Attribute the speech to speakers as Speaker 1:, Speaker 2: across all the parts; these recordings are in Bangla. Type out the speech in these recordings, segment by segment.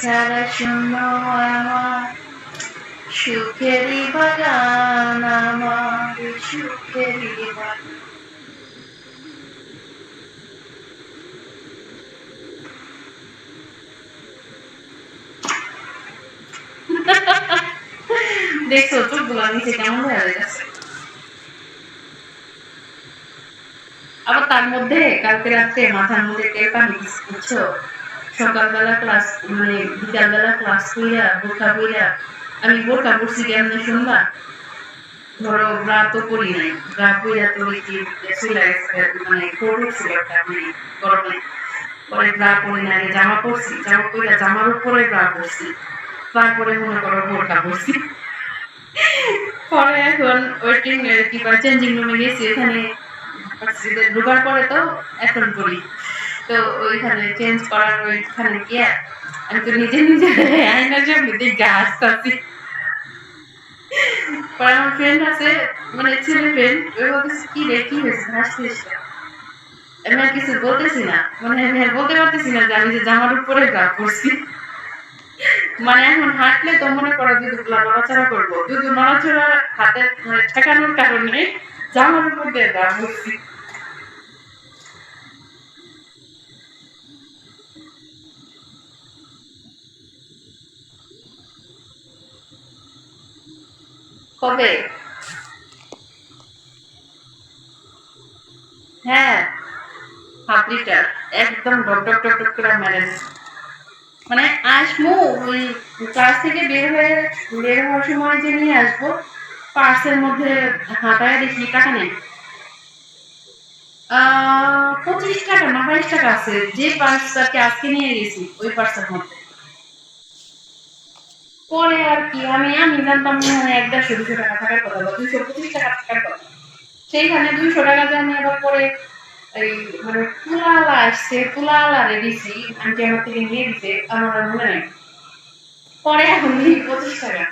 Speaker 1: ছাড়া শূন্য আমার সুখেরই বাগান, আমার সুখেরই বাগান। দেখছো চোখগুলো নিচে কেমন হয়ে গেছে। আবার তার মধ্যে কালকে রাত্রে মাথার মধ্যে টের পানি বুঝছো, সকালবেলা ক্লাস মানে বিকালবেলা ক্লাস কইরা বোরকা পইরা, আমি বোরকা পরছি কেমনে শুনবা, ধরো ব্রা তো পরি নাই, ব্রা পইরা তো ওই যে চলে গেছে মানে কোট ছিল একটা মানে গরমে, পরে ব্রা পরি নাই, জামা পরছি, জামা পইরা জামার উপরে ব্রা পরছি, তারপরে মনে করো বোরকা পরছি। পরে এখন ওয়েটিং কি বা চেঞ্জিং রুমে গেছি, এখানে ঢোকার পরে তো এখন করি, তো ওইখানে চেঞ্জ করার ওইখানে গিয়ে আমি তো নিজে নিজে আয়নার সামনে দেখে হাসতাছি। পরে আমার ফ্রেন্ড আছে মানে ছেলে ফ্রেন্ড, ওই বলতেছে কি রে কি হয়েছে হাসছিস, আমি আর কিছু বলতেছি না, মানে আমি আর বলতে পারতেছি না যে আমি যে জামার উপরে গা পড়ছি। মানে এখন হাঁটলে তো মনে করো দুধগুলা নড়াচড়া করবো, দুধ নড়াচড়া হাতে মানে ঠেকানোর কারণে জামার উপর দিয়ে গা পড়ছি। কবে? হ্যাঁ, হাফ লিটার, একদম ডক ডক ডক ডক করে ম্যানেজ। মানে আসবো ওই ক্লাস থেকে বের হওয়ার সময় যে নিয়ে আসবো, পার্সের মধ্যে হাঁটায় দেখি টাকা নেই। 25 টাকা না 22 টাকা আছে, যে পার্সটাকে আজকে নিয়ে গেছি ওই পার্সের মধ্যে। পরে আর কি আমি আমি জানতাম না, মানে 150-200 টাকা থাকার কথা বা 225 টাকা থাকার কথা, সেইখানে 200 টাকা দিয়ে আমি আবার পরে এই মানে তুলাওয়ালা আসছে, তুলাওয়ালা দিছি, আন্টি আমার থেকে নিয়ে দিছে, আমার আর মনে নাই। পরে এখন দিই 25 টাকা,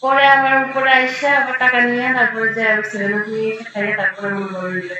Speaker 1: পরে আবার উপরে আইসা আবার টাকা নিয়ে তারপরে যে খাইয়ে তারপরে মনে করে